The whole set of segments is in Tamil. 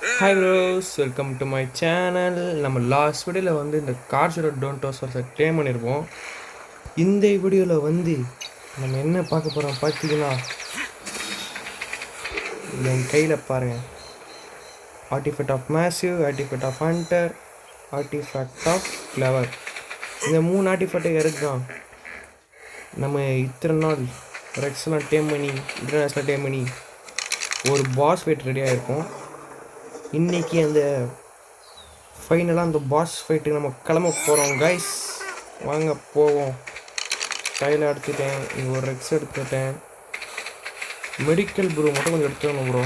Hi bros, welcome to my channel. நம்ம லாஸ்ட் வீடியோவில் வந்து இந்த கார்ஸோட டோன்டோஸ் க்ளைம் பண்ணியிருப்போம். இந்த வீடியோவில் வந்து நம்ம என்ன பார்க்க போகிறோம் பார்த்தீங்கன்னா, என் கையில் பாருங்கள், artifact of massive, artifact of hunter, artifact of clever. இந்த 3 ஆர்டிஃபேக்டை இறக்குதான் நம்ம இத்தனை நாள் ரெக்ஸ்லாம் டேம் பண்ணி இன்டர்நேஷ்னல் டேம் பண்ணி ஒரு பாஸ் ஃபைட் ரெடியாக இருக்கும். இன்றைக்கி அந்த ஃபைனலாக அந்த பாஸ் ஃபைட்டுக்கு நம்ம கிளம்ப போகிறோம் கைஸ். வாங்க போவோம். கையில் எடுத்துட்டேன், இங்கே ஒரு ரெக்ஸ் எடுத்துட்டேன். மெடிக்கல் ப்ரூ மட்டும் கொஞ்சம் எடுத்துக்கணும் ப்ரோ.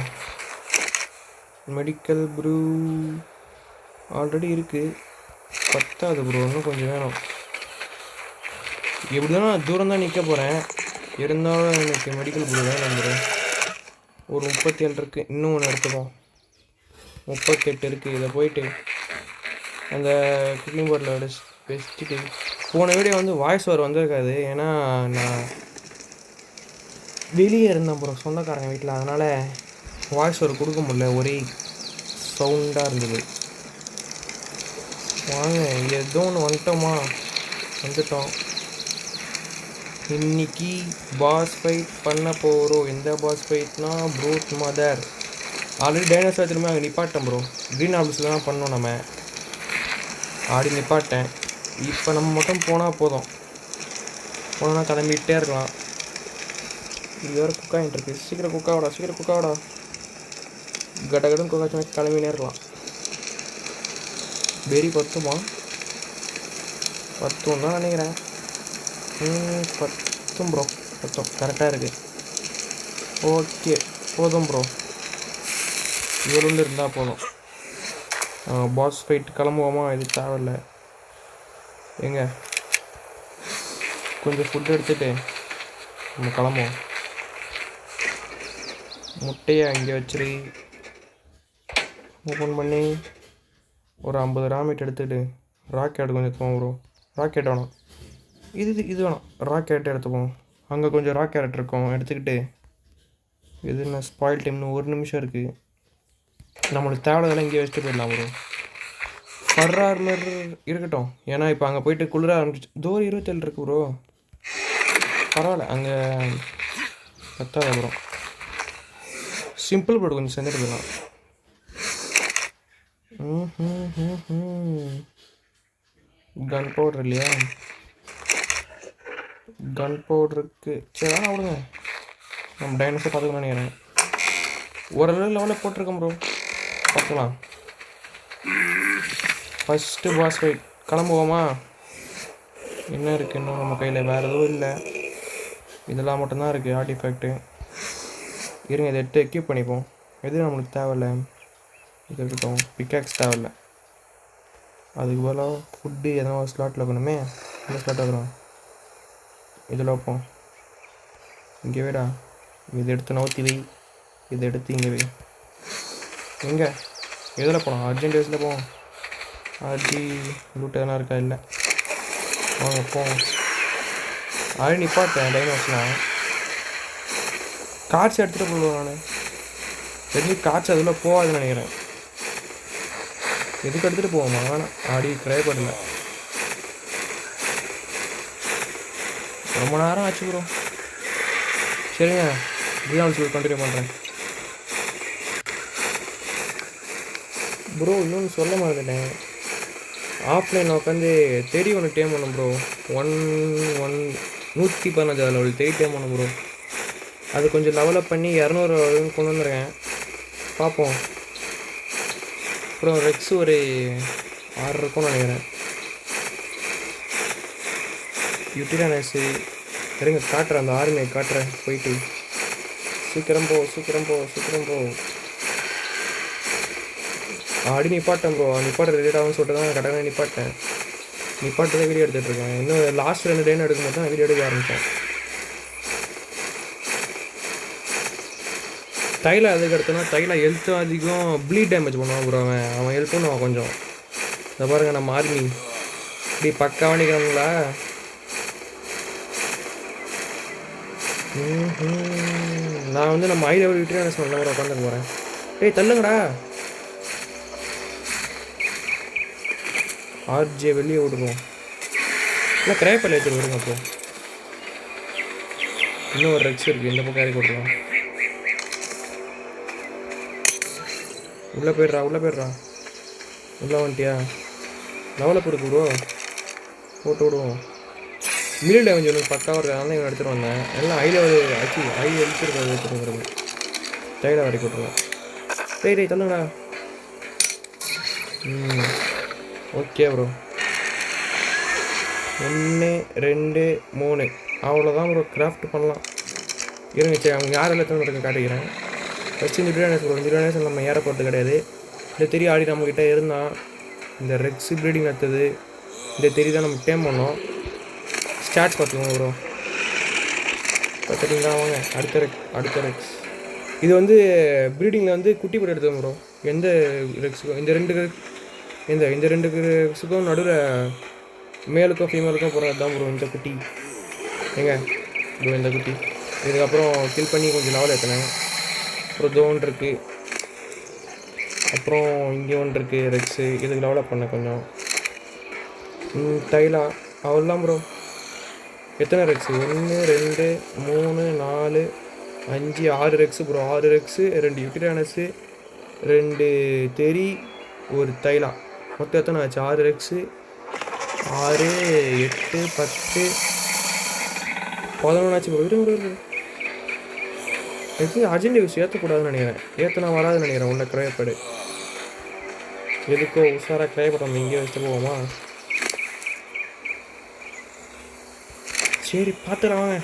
மெடிக்கல் ப்ரூ ஆல்ரெடி இருக்குது, பத்தாது ப்ரோ, இன்னும் கொஞ்சம் வேணும். எப்படி தானே தூரம் தான் நிற்க போகிறேன், இருந்தாலும் எனக்கு மெடிக்கல் ப்ரூ வேணும் ப்ரோ. ஒரு 37 இருக்குது, இன்னும் ஒன்று எடுத்துப்போம். 38 இருக்குது. இதை போயிட்டு அந்த குக்கிங் போர்டில் வச்சுட்டு, போன வீடியோ வந்து வாய்ஸ் ஓவர் வந்திருக்காது, ஏன்னா நான் வெளியே இருந்தேன் அப்புறம் சொந்தக்காரங்க வீட்டில், அதனால் வாய்ஸ் ஓவர் கொடுக்க முடியல, ஒரே சவுண்டாக இருந்தது. வாங்க, ஏதோ ஒன்று வந்துட்டோம். இன்னைக்கு பாஸ் ஃபைட் பண்ண போகிறோம். எந்த பாஸ் ஃபைட்னா ப்ரூட் மதர். ஆல்ரெடி டைனோசர் திரும்ப அங்கே நிப்பாட்டேன் ப்ரோ. க்ரீன் ஆஃபீஸில் தான் பண்ணோம், நம்ம ஆடி நிப்பாட்டேன். இப்போ நம்ம மட்டும் போனால் போதும், போனால் கிளம்பிகிட்டே இருக்கலாம். இது வேறு குக்காயின்ட்டு இருக்குது. சீக்கிரம் குக்காவடா. கடகடன் குக்காச்சுன்னா கிளம்பினே இருக்கலாம். வெறி பத்தும் தான் நினைக்கிறேன். பத்தும் ப்ரோ, கரெக்டாக இருக்குது. ஓகே, போதும் ப்ரோ, இவ்வளோ இருந்தால் போதும். பாஸ் ஃபைட் கிளம்புவோமா? இது தேவையில்லை. எங்க கொஞ்சம் ஃபுட் எடுத்துகிட்டு நம்ம கிளம்புவோம். முட்டையை அங்கே வச்சுரு, ஓப்பன் பண்ணி ஒரு 50 ராமிட் எடுத்துகிட்டு ராக்கெட் கொஞ்சம் எடுத்துப்போம் ப்ரோ. ராக்கெட் வேணாம், இது வேணாம், ராக்கெட் எடுத்துப்போம். அங்கே கொஞ்சம் ராக்கெட் இருக்கும், எடுத்துக்கிட்டு இது என்ன ஸ்பாயில் டைம்னு 1 நிமிஷம் இருக்குது. நம்மளுக்கு தேவையில்லாம் இங்கே வச்சுட்டு போயிடலாம் ப்ரோ. ஃபர் ஆர்மர் இருக்கட்டும், ஏன்னா இப்போ அங்கே போயிட்டு குளிர ஆரம்பிச்சு. தோறு 27 இருக்குது ப்ரோ, பரவாயில்ல, அங்கே பத்தாத ப்ரோ. சிம்பிள் ப்ரோ, கொஞ்சம் செஞ்சுட்டு போயிடலாம். கன் பவுடர் இல்லையா? கன் பவுடருக்கு சரி வேணா விடுங்க, நம்ம டைனோசர் பார்த்துக்கணும்னு நினைக்கிறேன். ஓரளவு லெவலில் போட்டிருக்கேன் ப்ரோ, பார்க்கலாம். ஃபஸ்ட்டு பாஸ் ஃபைட் கிளம்புவோமா? என்ன இருக்குது இன்னும் நம்ம கையில்? வேறு எதுவும் இல்லை, இதெல்லாம் மட்டும்தான் இருக்குது ஆர்டிஃபேக்ட்டு. இருங்க, இதை எடுத்து எக்யூப் பண்ணிப்போம். எது நம்மளுக்கு தேவையில்லை, இது இருக்கட்டும். பிக்காக்ஸ் தேவையில்லை, அதுக்கு பதிலாக ஃபுட்டு எதனா ஒரு ஸ்லாட்டில் வைக்கணுமே. இந்த ஸ்லாட் வைக்கிறோம், இதில் வைப்போம். இங்கே வேடா, இதை எடுத்து நவுத்தி வை, இதை எடுத்து இங்கே வை. எங்கே எதில் போகலாம்? அர்ஜென்ட் டேஸில் போவோம். ஆர்ஜி லூட் எதனா இருக்கா? இல்லை, வாங்க போவோம். ஆல்ரெடி நிப்பாட்டேன் டைனோஸ்லாம். காட்சி எடுத்துகிட்டு போடுவோம். நான் தெரிஞ்சு காட்சி அதில் போகாதுன்னு நினைக்கிறேன். எதுக்கு எடுத்துகிட்டு போவோமா? வேணாம், ஆடி ட்ரை பண்ணல. ரொம்ப நேரம் ஆச்சு ப்ரோ. சரிங்க, க்ரீன் கண்டினியூ பண்ணுறேன் ப்ரோ. இன்னொன்று சொல்ல மறந்துட்டேன், ஆஃப்லைன் உட்காந்து தேடி ஒன்று டேம் பண்ணும் ப்ரோ. 115 லெவல் தேடி டேம் பண்ணும் ப்ரோ. அது கொஞ்சம் லெவலப் பண்ணி 200 கொண்டு வந்துருக்கேன், பார்ப்போம். அப்புறம் ரெக்ஸ் ஒரு 6 இருக்கும்னு நினைக்கிறேன். யூட்டிலானஸு இருங்க, காட்டுறேன், அந்த ஆர்மியை காட்டுறேன். போயிட்டு சீக்கிரம் போ. ஆடி நிப்பாட்டேன் ப்ரோ. நிப்பாட்ட ரிலேட்டாகவும் சொல்லிட்டு தான் கரெக்டாக நிப்பாட்டேன். நிப்பாட்டு தான் வீடியோ எடுத்துகிட்ருக்கேன். இன்னும் லாஸ்ட் 2 டைம் எடுக்கும்போது தான் வீடியோ எடுக்க ஆரம்பித்தேன். தைலா எதுக்கு எடுத்தோன்னா, தைலா ஹெல்த்தும் அதிகம், ப்ளீட் டேமேஜ் பண்ணுவான் ப்ரோ. அவன் ஹெல்ப் பண்ணுவான் கொஞ்சம். இதை பாருங்கள், நம்ம ஆர்மி இப்படி பக்காவாக நிற்கிறாங்களா? நான் வந்து நம்ம ஹை லெவல் யூட்டிலானஸ் நல்ல உட்காந்துக்க போகிறேன். டேய் தள்ளுங்கடா, ஆர்ஜே வெளியே விடுவோம். இல்லை கிரேப்பல் ஏற்றி விடுங்க. அப்போ இன்னும் ஒரு ரெக்ஸ் இருக்குது, இந்த பக்கம் இறக்கி விட்ருவோம். உள்ளே போய்ட்றா உள்ளே வந்துட்டியா? லெவலப் இருக்கு ப்ரோ, போட்டு விடுவோம். மில் டேமேஜ் ஒன்று பக்காவாக இருக்குது, அதனால் இவன் எடுத்துகிட்டு வந்தேன். எல்லாம் ஐ லெவல் ஆச்சு, ஐ எடுத்துருக்காது எடுத்துருக்கிறது. டைலாக வரைக்கும் விட்ருவோம். டேய் தள்ளுங்கடா. Okay bro. 1 2 3 அவ்வளோதான் ப்ரோ. கிராஃப்ட் பண்ணலாம். இருங்க, சரி அவங்க யார் எல்லாத்தையும் இருக்க காட்டிக்கிறேன். ஃபஸ்ட்டு இந்த ப்ரீடானஸ் நம்ம ஏற போகிறது கிடையாது. இந்த தெரி ஆடி நம்மக்கிட்ட இருந்தால் இந்த ரெக்ஸ் ப்ரீடிங் நடத்துது. இந்த தெரி தான் நம்ம டேம் பண்ணோம். ஸ்டார்ட்ஸ் பார்த்துக்கோங்க ப்ரோ. பார்த்துட்டிங்களா? வாங்க அடுத்த ரெக்ஸ். இது வந்து ப்ரீடிங்கில் வந்து குட்டி போட்டு எடுத்தோம் ப்ரோ. எந்த ரெக்ஸுக்கும் இந்த ரெண்டு ரெக்ஸுக்கும் நடுவில் மேலுக்கும் ஃபீமேலுக்கும் போகிறது தான் ப்ரோ இந்த குட்டி. ஏங்க ப்ரோ இந்த குட்டி இதுக்கப்புறம் கில் பண்ணி கொஞ்சம் லெவல் ஏற்றினேன். அப்புறம் ஜோன் இருக்குது, அப்புறம் இங்கே ஒன்று இருக்குது ரெக்ஸு. இதுக்கு டெவலப் பண்ணேன் கொஞ்சம். டைலா அவ்வளோதான் ப்ரோ. எத்தனை ரெக்ஸு? 1 2 3 4 5 6 Rex bro. 6 ரெக்ஸு, 2 யூட்டிரானஸு, 2 தெரி, ஒரு தைலா. மொத்தம் எத்தனை ஆச்சு? 6 ரெக்ஸு, 6 8 10 11 ஆச்சு ப்ரோ. இருங்க எனக்கு அர்ஜென்ட் யூஸ் ஏற்றக்கூடாதுன்னு நினைக்கிறேன். ஏற்றினா வராதுன்னு நினைக்கிறேன். உள்ள கிரேப்படு எதுக்கோ உஷாராக கிரேப்பட் நம்ம இங்கே வச்சுட்டு போவோமா? சரி பார்த்துக்கலாம் வாங்க.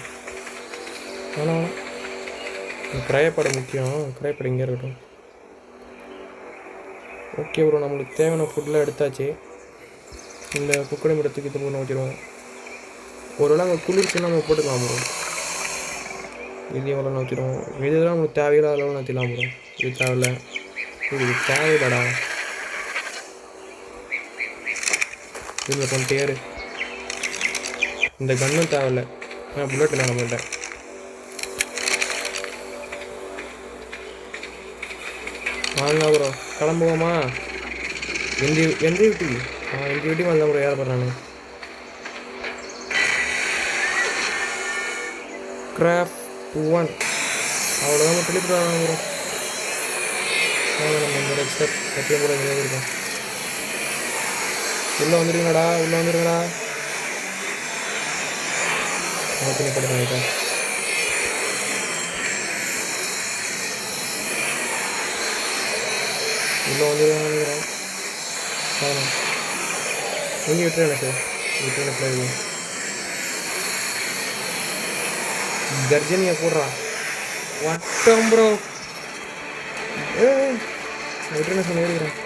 வேணாம் கிரேப்படை முக்கியம். கிரேப்படை இங்கே இருக்கட்டும். ஓகே ப்ரோ, நம்மளுக்கு தேவையான ஃபுட்டெலாம் எடுத்தாச்சு. இந்த குக்கடை மிடத்துக்கு இது பண்ண வச்சுருவோம். ஒருவேளை அங்கே குளிர்ச்சின்னா நம்ம போட்டுக்கலாம் ப்ரோ. இது எவ்வளோ நோக்கிடுவோம். இதெல்லாம் நமக்கு தேவையில்லாத அளவு நோத்திடலாம் ப்ரோ. இது தேவையில்ல, இது தேவையில்லடா. இதில் கொஞ்சம் ஏறு. இந்த கன்னும் தேவையில்ல, ஏன்னா புல்லட் இல்லை நம்மள்கிட்ட. வாங்க ப்ரோ கிளம்புவோமா? எந்த வீட்டு எந்த வீட்டையும் வந்தான் ப்ரோ. ஏற போகிறேன் நான். கிராஃப்ட் 1 அவ்வளோதான் தெளிப்பாங்க ப்ரோ. நம்ம இந்த ரெக்ஸ்டர் எப்பயும் கூட இங்கே இருக்கோம். உள்ளே வந்துருங்கடா. ஓகே போட்டுருங்க. உள்ளே வந்துருக்காங்க நினைக்கிறேன். நீங்கள் விட்டுரு எனக்கு விட்டுரு. கர்ஜனியை போடுறா வட்டம் ப்ரோ. விட்டுருன்னு சொல்லி ஏறிக்கிறேன்.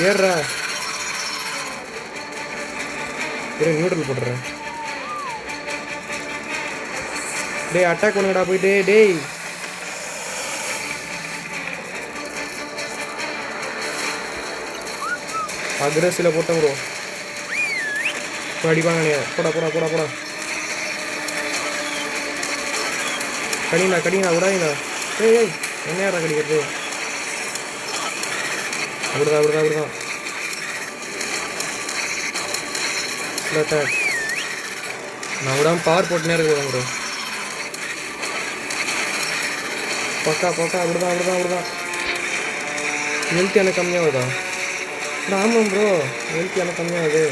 ஏறுறா. நியூட்ரல் போட்டுறேன். டேய் அட்டாக் பண்ணுங்கடா போயிட்டு. டேய் அக்ரஸில் போட்டேன் ப்ரோ. அடிப்பாங்க போடா. கடிங்கண்ணா விடாதீங்கண்ணா. ஏய் என்ன யாரா கடிக்கிறது? அப்படிதான் நான் விடாமல் பவர் போட்டுனே இருக்கிறேன் ப்ரோ. பக்கா அப்படிதான். ஹெல்த் எனக்கு கம்மியாகுதா? ஆமாம் ப்ரோ, ஹெல்த் எனக்கு கம்மியாகுது.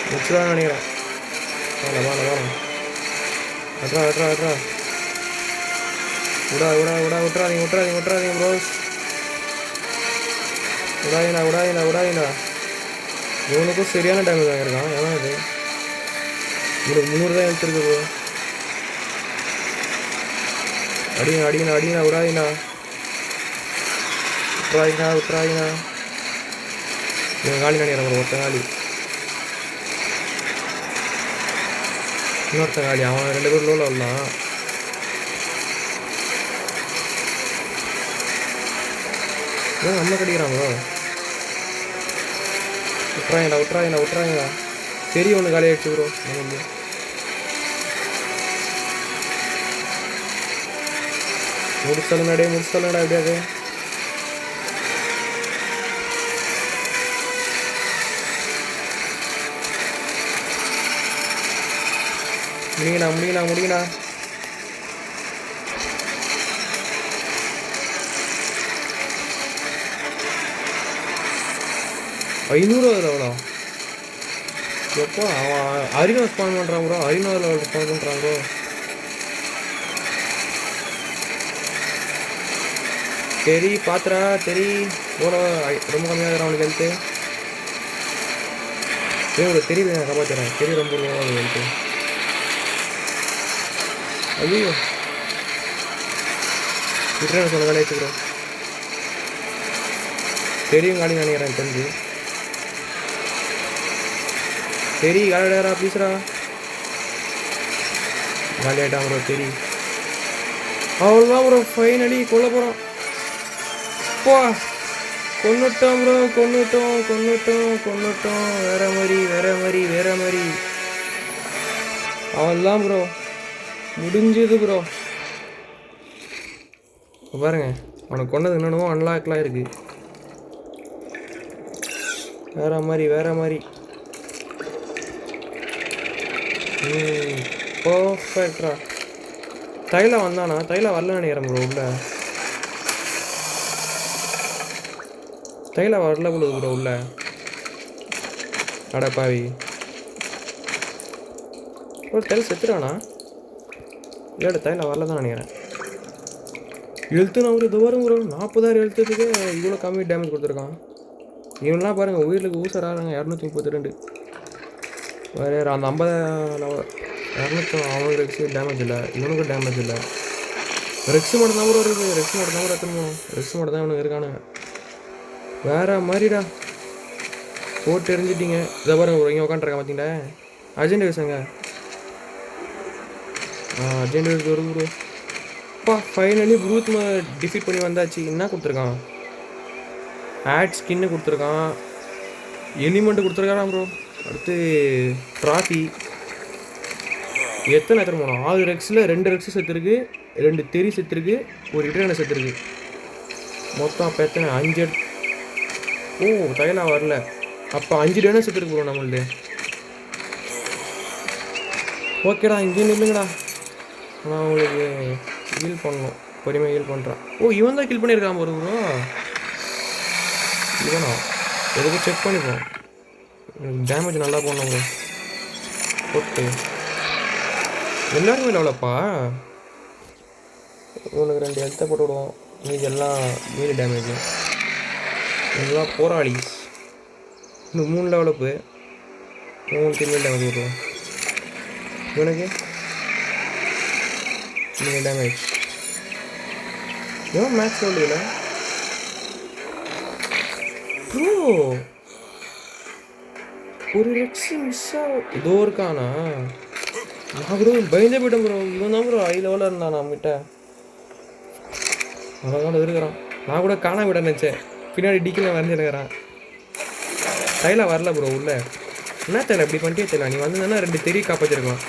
முடிச்சுதான் நினைக்கிறேன். வாங்க அட்ரா விட்றாதீங்க ப்ரோஸ். விடாதீங்கண்ணா. இவனுக்கும் சரியான டேமேஜ் வாங்கியிருக்கான். ஏன்னா இது உங்களுக்கு 300 தான் எடுத்துருக்கு ப்ரோ. அடிங்கண்ணா. விடாதீங்கண்ணா. இவன் காலி நினைக்கிறேன் ப்ரோ. ஒருத்தன் காலி, இன்னொருத்தன் காலி. அவன் 2 பேர் லோவில் வரலாம். ஏன் நம்ம கடிக்கிறாங்களோ? விட்றாங்கடா. சரி ஒன்று காலி ஆகிடுச்சு ப்ரோ. நமக்கு முடிச்சு தள்ளுங்கடா எப்படியாது. முடியலா முடியலா முடியலா. ஐநூறு எவ்வளோ எப்போ அவன் அரினோ ஸ்பான் பண்ணுறான் ப்ரோ. அரினோவில் ஸ்பான் பண்ணுறான் ப்ரோ. சரி பாத்துறா. சரி எவ்வளோ ரொம்ப கம்மியாக இருக்கிறான் அவனுக்கு ஹெல்த்து. ஒரு தெரியுது நான் காப்பாற்றுறேன். தெரிய ரொம்ப ஹெல்த்து. ஐயோ விட்டுறேன் சொல்ல வேலையை வச்சுக்கிறோம். தெரியும் காலி நினைக்கிறேன் தெரிஞ்சு. சரி காலிடா ப்ளீஸ்ரா. காலி ஆகிட்டான் ப்ரோ. சரி அவ்வளோதான் ப்ரோ. ஃபைனலி கொல்ல போகிறோம். அப்பா கொன்னுட்டோம் ப்ரோ. கொன்னுட்டோம். வேற மாதிரி. அவ்வளோதான் ப்ரோ. முடிஞ்சது ப்ரோ. பாருங்க அவனுக்கு கொண்டது என்னென்னமோ அன்லாக்லாம் இருக்கு. வேற மாதிரி. பர்ஃபெக்டா. தைலா வந்தானா? தைலா வரல நினைக்கிறேன் ப்ரோ. உள்ள தைலா வரல ப்ரோ உள்ள. அடப்பாவி ஒரு தைல செத்துட்டானா? இல்லைடா தைலா வரல தான் நினைக்கிறேன். எழுத்து நான் ஒரு இது வரும் ப்ரோ. 40,000 எழுத்துக்கு இவ்வளோ கம்மி டேமேஜ் கொடுத்துருக்கான். இவன்லாம் பாருங்கள் உயிருக்கு ஊசராங்க. 232 வேறு அந்த 50 200 அவனுக்கு ரெக்ஸு டேமேஜ் இல்லை. இவனுக்கு டேமேஜ் இல்லை. ரெக்ஸு மட்டும் தான் ப்ரோ இருக்குது. ரெக்ஸு மட்டும் தான் இவனுக்கு இருக்கானுங்க. வேற மாதிரிடா போட்டு எரிஞ்சிட்டிங்க. இதை பாருங்க ப்ரோ. இங்கே உட்காந்துருக்கேன் பார்த்தீங்களா? அர்ஜென்ட் வேஸுங்க. அர்ஜென்ட் வேஸ் வருது ப்ரோ. அப்பா ஃபைனலி ப்ரூத் டிஃபீட் பண்ணி வந்தாச்சு. என்ன கொடுத்துருக்கான்? ஆட் ஸ்கின்னு கொடுத்துருக்கான். எலிமெண்ட்டு கொடுத்துருக்கான் ப்ரோ. அடுத்து ட்ராஃபி. எத்தனை போனோம்? 6 ரெக்ஸில் 2 ரெக்ஸு செத்துருக்கு, 2 தெரி செத்துருக்கு, ஒரு இட்டர்னை செத்துருக்கு. மொத்தம் அப்போ எத்தனை? 5. ஓ தைலா வரல. அப்போ 5 டேனா செத்துருக்கு ப்ரோ நம்மள்து. ஓகேடா இங்கேயும் இல்லைங்கடா. நான் உங்களுக்கு ஹீல் பண்ணணும். பொறுமையாக ஹீல் பண்ணுறான். ஓ இவன் தான் ஹீல் பண்ணியிருக்கான் ப்ரோ. இவனா எதுக்கும் செக் பண்ணிப்போம். டேமேஜ் நல்லா போடணும் ப்ரோ. போட்டு எல்லாருமே லெவலப்பா. இவனுக்கு 2 ஹெல்த்தை போட்டு விடுவோம். மீதி எல்லாம் மீதி டேமேஜ். இதெல்லாம் போராளி. இன்னும் 3 லெவலப்பு. 3 மீதி டேமேஜ் விடுவோம். இவனுக்கு மீதி டேமேஜ். ஏன் மேக்ஸ் லெவலில் ப்ரோ ஒரு ரெக்ஸு மிஸ் ஆகும். இதோ இருக்கானா? நான் கூட பயந்தே போயிட்டேன் ப்ரோ. இவன் தான் ப்ரோ ஹை லெவலில் இருந்தான் நம்மகிட்ட. அவ்வளோதான் இருக்கிறான். நான் கூட காணாம விட நினச்சேன். பின்னாடி டிக்கில் வரைஞ்சிருக்கிறான். தைலா வரல ப்ரோ உள்ள. என்ன தைலா இப்படி பண்ணிட்டே தைலா? நீ வந்ததுன்னா 2 தெரிய காப்பாற்றிருக்கலாம்.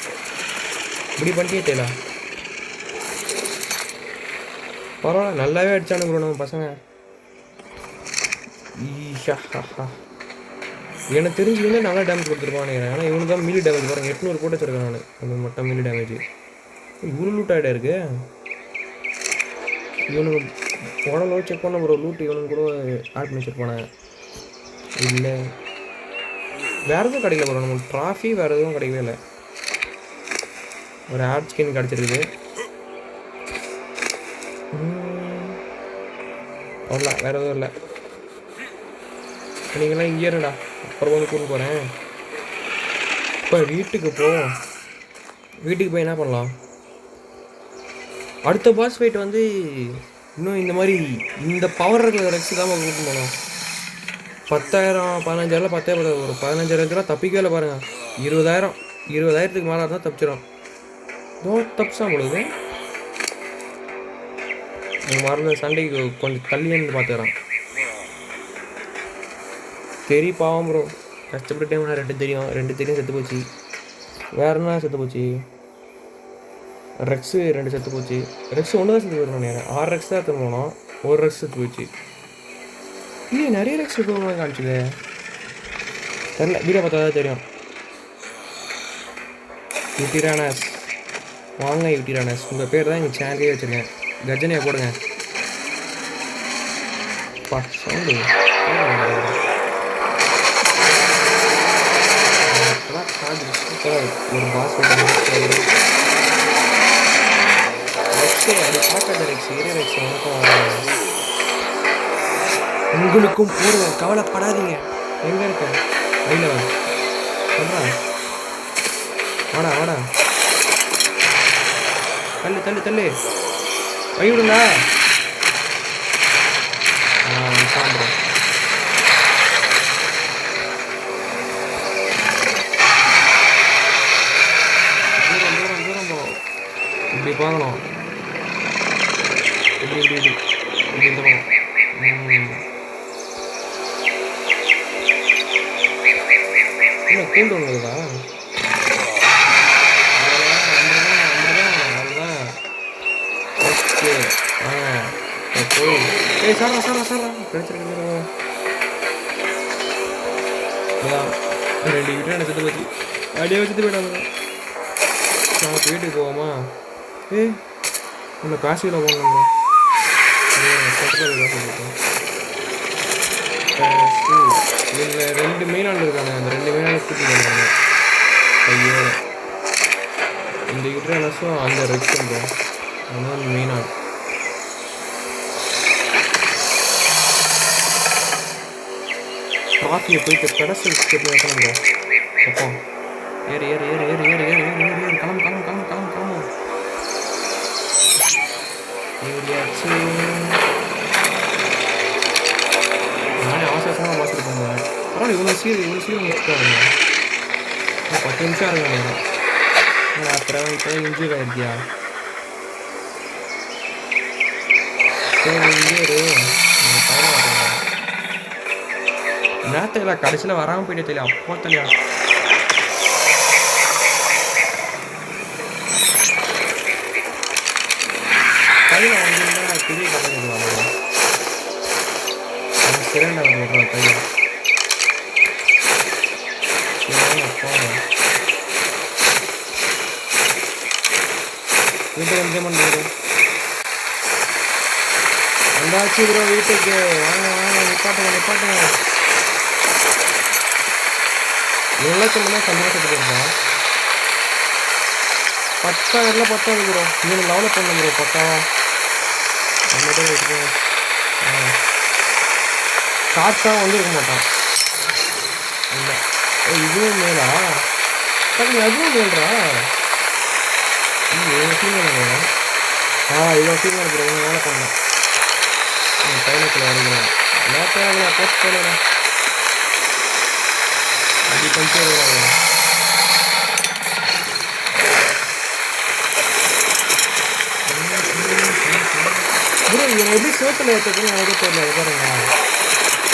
இப்படி பண்ணிட்டே தைலா. பரவாயில்ல நல்லாவே அடிச்சானு ப்ரோ நம்ம பசங்க. எனக்கு தெரிஞ்சு வந்து நல்லா டேமேஜ் கொடுத்துருப்பான்னு நினைக்கிறேன். ஆனால் இவனுக்கு தான் மில்லி டேமேஜ் பாருங்க. 800 போட்டு வச்சிருக்கேன் நான். அந்த மட்டும் மில்லி டேமேஜ் இவ்வளோ லூட் ஆகிட்டா இருக்கு. இவனுக்கு உடம்பு செக் பண்ண ப்ரோ. லூட் இவனுக்கு கூட ஆட் பண்ணி வச்சுருப்பானே. இல்லை வேறு எதுவும் கிடைக்கல ப்ரோ. நம்மளுக்கு ட்ராஃபி வேறு எதுவும் கிடைக்கவே இல்லை. ஒரு ஆட் ஸ்கின் கிடச்சிருக்குது. அவ்வளோ வேறு எதுவும் இல்லை. நீங்களாம் இங்கே இருடா. அப்புறம் வந்து கூப்பிட்டு போகிறேன். இப்போ வீட்டுக்கு போவோம். வீட்டுக்கு போய் என்ன பண்ணலாம்? அடுத்த பாஸ் ஃபைட் வந்து இன்னும் இந்த மாதிரி இந்த பவர் இருக்கிற ரெக்ஸு தான் கூப்பிட்டு போகணும். 10,000 15,000 10,000 ஒரு 15,000 தப்பிக்கவே இல்லை பாருங்கள். 20,000 மேலே இருந்தால் தப்பிச்சிடும். தப்பிச்சா பொழுது மறந்த சண்டைக்கு கொஞ்சம் தள்ளி வந்து பார்த்துக்கிறான். தெரி பாவம் ப்ரோ. கஷ்டப்பட்டு டைம் 2 தெரியும் செத்து போச்சு. வேறு என்ன செத்து போச்சு? ரெக்ஸு 2 செத்து போச்சு. ரெக்ஸு ஒன்று தான் செத்து போயிருந்தோம். 6 ரெக்ஸ் தான் எடுத்துன்னு போனோம். 1 ரெக்ஸ் செத்து போச்சு. இல்லையே நிறைய ரெக்ஸ் எடுத்து காமிச்சுது. தெரியல வீடியோ பார்த்தா தான் தெரியும். டிரானாஸ் வாங்க யூடியூபர்ஸ், உங்கள் பேர் தான் எங்கள் சேனலே வச்சுருக்கேன். கர்ஜனையை போடுங்க. பா சவுண்டு ஒரு பாஸ் அது பார்க்காத ரெக்ஸ் ஏரியா ரெக்ஸ் வணக்கம். உங்களுக்கும் போடுவேன், கவலைப்படாதீங்க. எங்கே இருக்க கையில் வா சொல்கிறா. வாடா வாடா, தள்ளு தள்ளு தள்ளு, கை விடுங்களா. சாப்பிட்றோம். தூரம் தூரம் தூரம் போ. இப்படி பார்க்கணும், இப்படி இப்படி இப்படி இப்படி இந்த பக்கம். இல்லை கூண்டு ஒன்றுதா. ஓகே போய் சாரா சாரா சாரா கிடைச்சிருக்கேன். 2 கிட்ட நினச்சிட்டு போச்சு, அப்படியே வச்சுட்டு போயிட்டாங்க. நான் வீட்டுக்கு போவோமா? உன்னை காசியில் போகணுங்க. இதில் 2 மீனாள் இருக்காங்க, அந்த 2 மீனாள் கூட்டிட்டு வந்தாங்க ஐயோ. இந்த கிட்ட நினச்சும் அந்த ரெக்ஸ் பண்ணுறோம், அதனால மீனாள். ட்ராஃபியை போயிட்டு பெடஸ்டல் ஸ்டெப் வைக்கணுங்க. அப்போ ஏறு ஏறு ஏறு ஏறு ஏறு ஏறு ஏறு ஏறு ஏறு கிளம்பு கிளம்பு கிளம்பு கிளம்பு கிளம்பு. ஏறியாச்சு. நானே அவசரமாக வாசல் பண்ணுவேன். பரவாயில்ல, இவ்வளோ சீக்கிரம் முடிச்சுட்டாருங்க. 10 நிமிஷம் இருக்காங்க. அப்புறம் இப்போ இன்ஜூரி ஆகிருக்கியா? சரி இங்கே நேரத்தில் கடைசியில் வராமல் போயிட்டே தெரியல. அப்போ தெரியா கையில் வாங்கியிருந்தா பெரிய கதை சொல்லுவாங்க. சிறந்த கையில் வீட்டுக்கு என்ஜாய்மெண்ட் பண்ணுறது வந்தாச்சு ப்ரோ. வீட்டுக்கு வாங்க வாங்க, நிப்பாட்டுங்க நிப்பாட்டுங்க. எல்லாத்துக்குமே சந்தோஷத்துக்கு இருப்பான். 10,000 10,000 ப்ரோ. இவனு லெவலப் பண்ண ப்ரோ பக்காவா. நம்மகிட்ட இருக்கு. காற்றாக வந்து இருக்க மாட்டான். இல்லை இதுவும் மேலா நீ அதுவும் மேல்றா. இவ்வளோ ஃபீமேல் இவ்வளோ ஃபீமேல் ப்ரோ. இவங்க வேலை பண்ணலாம். பையனுக்குள்ள வருகிறேன். லேட்டாக போஸ்ட் பண்ணலாம். அப்படி பண்ணிட்டு ப்ரோ இவங்க எப்படி சோத்தில் ஏற்றதுன்னு எனக்கு தெரியல. பாருங்க,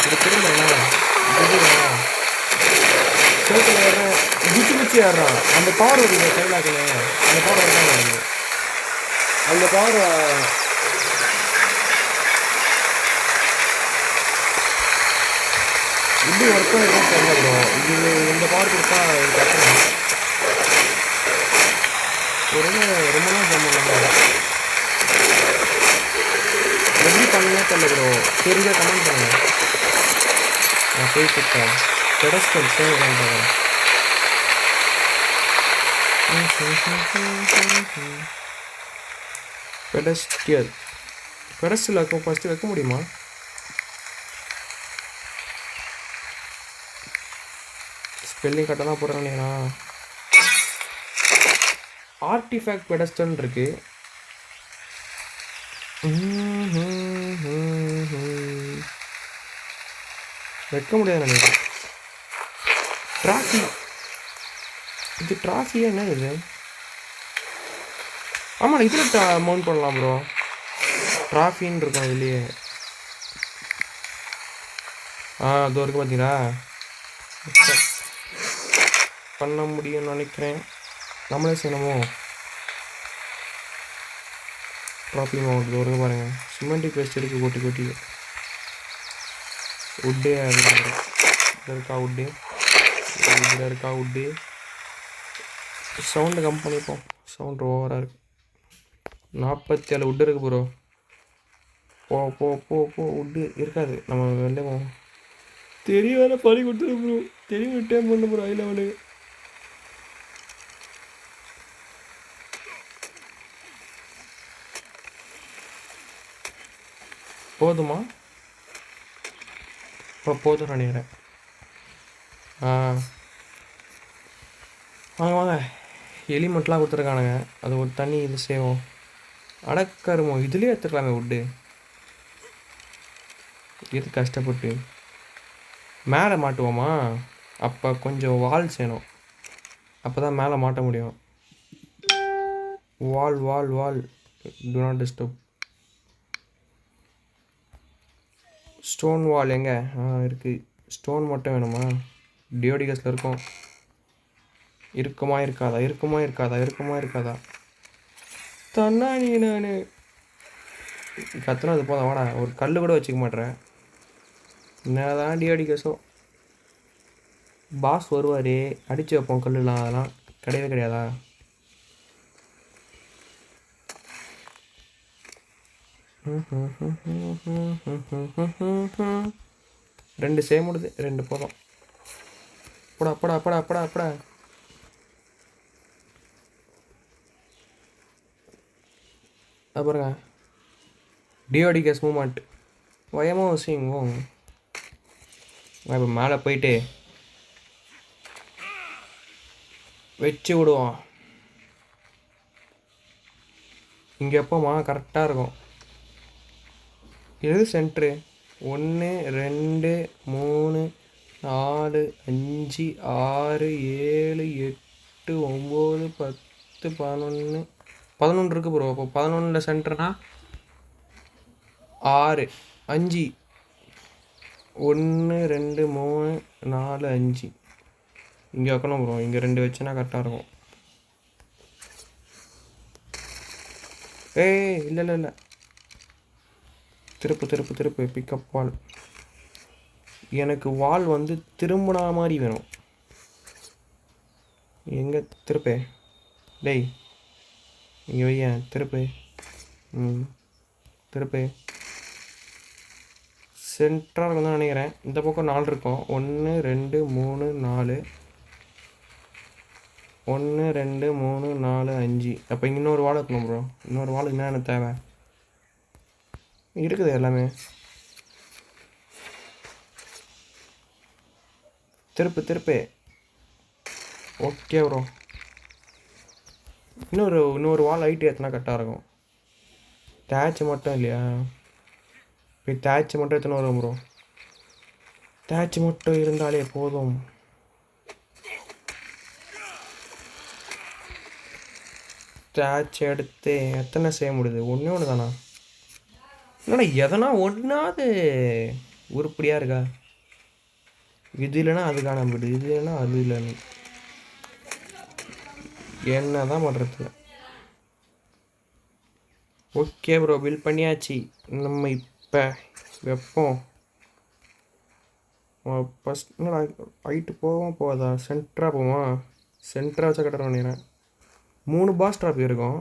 இது திரும்புறேண்ணா, இதுண்ணா சோத்தில் ஏறுறேன், குச்சி குச்சி ஏறுறான். அந்த பவர் வருது கைலாக்கில், அந்த பவர் வருது. அந்த பவர் இப்படி ஒர்க் பண்ணிடும் தெரியல ப்ரோ. இது இந்த பவர் கொடுத்தா கட்டணும். ஒரு ரொம்ப நாள் பண்ணலாம். எப்படி பண்ணுங்க தெரியல ப்ரோ. தெரிஞ்ச கமெண்ட் பண்ணுங்க. நான் போயிட்டு இருக்கேன். பெடஸ்டல் சேவ் பண்ணுறேன். பெடஸ்டியல் பெடஸ்டில் வைக்க ஃபஸ்ட்டு வைக்க முடியுமா? ஸ்பெல்லிங் கரெக்டாக தான் போடுறேன் இல்லையா? ஆர்டிஃபேக்ட் பெடஸ்டல் இருக்கு. வைக்க முடியாது நினைக்கிறேன். ட்ராஃபி, இது ட்ராஃபியா என்ன இது? ஆமாம் இதில் மவுண்ட் பண்ணலாம் ப்ரோ. ட்ராஃபின்னு இருக்கும் இதுலேயே. அது வரைக்கும் பார்த்தீங்களா பண்ண முடியும்னு நினைக்கிறேன். நம்மளே செய்யணுமோ? ட்ராஃபி மவுண்ட் வரைக்கும் பாருங்கள். சிமெண்ட்டிக் வேஸ்ட் எடுத்து கொட்டி கொட்டி உட்டே இருக்கா உட்டு, இதில் இருக்கா உட்டு. சவுண்டு கம் பண்ணிப்போம். சவுண்ட் ஓவராக இருக்குது. 47 வுட்டு இருக்குது ப்ரோ. போ போ போ போ வுட்டு இருக்காது. நம்ம வெளில போவோம். தெரிய வேலை பறி கொடுத்துரு ப்ரோ. தெரிய டைம் பண்ண ப்ரோ. ஐ லெவலு போதுமா? இப்போ போதும் நினைக்கிறேன். வாங்க வாங்க. எலிமெண்ட்லாம் கொடுத்துருக்கானுங்க. அது ஒரு தண்ணி இது செய்வோம். அடக்கருமோ இதுலேயே எடுத்துக்கலாமே வுட்டு. இது கஷ்டப்பட்டு மேலே மாட்டுவோமா? அப்போ கொஞ்சம் வால் செய்யணும். அப்போ தான் மேலே மாட்ட முடியும். Wall wall wall do not disturb. Stone wall எங்கே? இருக்குது. ஸ்டோன் மட்டும் வேணுமா? டியோடிகஸில் இருக்கும். இருக்குமா இருக்காதா? இருக்குமா இருக்காதா? இருக்குமா இருக்காதா? தன்னா நீ நான் கத்துனா அது போதும். வாடா, ஒரு கல் கூட வச்சுக்க மாட்டேறேன். என்னதான் டியோடிகஸோ. பாஸ் வருவார், அடித்து வைப்போம் கல்லுலாம். அதெல்லாம் கிடையவே கிடையாதா? ரெண்டு சேம் முடியுது. 2 போதும். அப்படா அப்படா அப்படா அப்படா அப்படா. அப்புறங்க டியோடிகஸ் மூமெண்ட் வயமோ சிங்கும். இப்போ மேலே போயிட்டு வச்சு விடுவோம். இங்கே எப்போமா கரெக்டாக இருக்கும். எது சென்ட்ரு? 1 2 3 4 5 6 7 8 9 10 11 இருக்குது ப்ரோ. அப்போ 11 சென்டர்னா 6 5 1 2 3 4 5 இங்கே வைக்கணும் ப்ரோ. இங்கே 2 வச்சுன்னா கரெக்டாக இருக்கும். ஏய் இல்லை இல்லை இல்லை. திருப்பு திருப்பு திருப்பு. பிக்கப் வால். எனக்கு வால் வந்து திரும்பினா மாதிரி வேணும். எங்கே திருப்பே? டேய் இங்கே வையன். திருப்பு. திருப்பு. சென்டராக இருக்கும் தான் நினைக்கிறேன். இந்த பக்கம் 4 இருக்கும். 1 2 3 4 1 2 3 4 5. அப்போ இன்னொரு வால் இருக்கணும் ப்ரோ. இன்னொரு வால் என்னென்ன தேவை இருக்குது எல்லாமே. திருப்பு திருப்பு. Okay bro. இன்னொரு வால் ஹைட் ஏற்றினா கரெக்டாக இருக்கும். தேய்ச்சி மட்டும் இல்லையா? போய் தேய்ச்சி மட்டும் எத்தனை வரும் ப்ரோ? தேய்ச்சி மட்டும் இருந்தாலே போதும். தேய்ச்சி எடுத்து எத்தனை செய்ய முடியுது? ஒன்று தானா? இல்லைண்ணா எதனா ஒன்றாவது உருப்படியாக இருக்கா? இது இல்லைன்னா அது காணாம போய்டு. இது இல்லைன்னா அது இல்லைன்னு என்ன தான் பண்ணுறது? ஓகே ப்ரோ, பில் பண்ணியாச்சு. நம்ம இப்போ வைப்போம். ஃபஸ்ட் என்னடா ஹைட்டு போவோம் போதா? சென்டராக போவோமா? சென்டராக வச்சா கட்டுற பண்ணிடுறேன். 3 பாஸ் ட்ராப் இருக்கும்.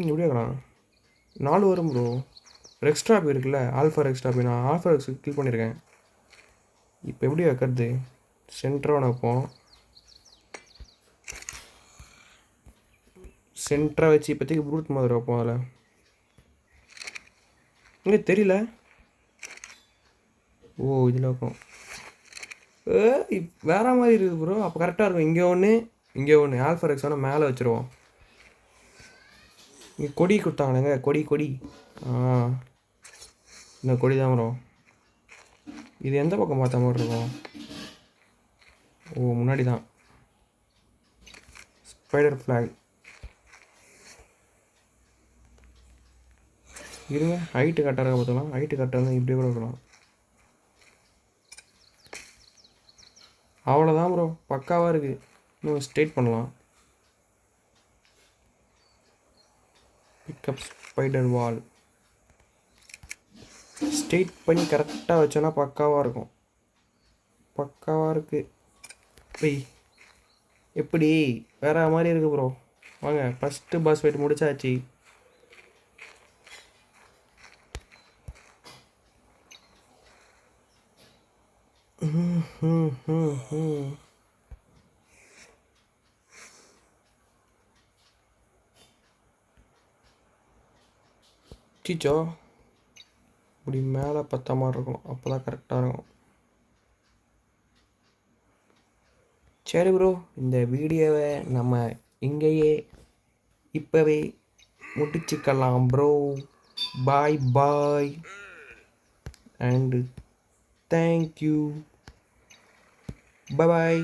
எப்படி ஆகலாம்? 4 வரும் ப்ரோ. ரெக்ஸ் ட்ராப் இருக்குல்ல, ஆல்ஃபா ரெக்ஸ் ட்ராப். நான் ஆல்ஃபா ரெக்ஸ் கிளிக் பண்ணியிருக்கேன். இப்போ எப்படி வைக்கிறது? சென்டராக வைப்போம். சென்டராக வச்சு இப்போதைக்கு ப்ரூட் மாதிரி வைப்போம். அதில் இங்கே தெரியல. ஓ இதில் வைப்போம். வேற மாதிரி இருக்குது ப்ரோ. அப்போ கரெக்டாக இருக்கும். இங்கே ஒன்று ஆல்ஃபா ரெக்ஸ் ஆனால் மேலே வச்சுருவோம். இங்கே கொடி கொடுத்தாங்கங்க. கொடி. இந்த கொடி தான் வரும். இது எந்த பக்கம் பார்த்த மாதிரி இருக்கும்? ஓ முன்னாடி தான். Spider flag. இருங்க, ஹைட்டு கரெக்டாக பார்த்துக்கலாம். ஹைட்டு கரெக்டாக இருந்தால் இப்படியே கூட இருக்கலாம். அவ்வளோதான் ப்ரோ, பக்காவாக இருக்குது. இன்னும் ஸ்ட்ரெயிட் பண்ணலாம். பிக்கப் ஸ்பைடர் வால். ஸ்ட்ரெயிட் பண்ணி கரெக்டாக வச்சோன்னா பக்காவாக இருக்கும். பக்காவாக இருக்குது. எப்படி வேற மாதிரி இருக்கு ப்ரோ. வாங்க ஃபஸ்ட்டு பாஸ் ஃபைட் முடிச்சாச்சு. சீச்சோ இப்படி மேலே பற்ற மாதிரி இருக்கும், அப்போ தான் கரெக்டாக இருக்கும். சரி ப்ரோ, இந்த வீடியோவை நம்ம இங்கேயே இப்போவே முடிச்சுக்கலாம் bro. Bye bye and thank you. Bye.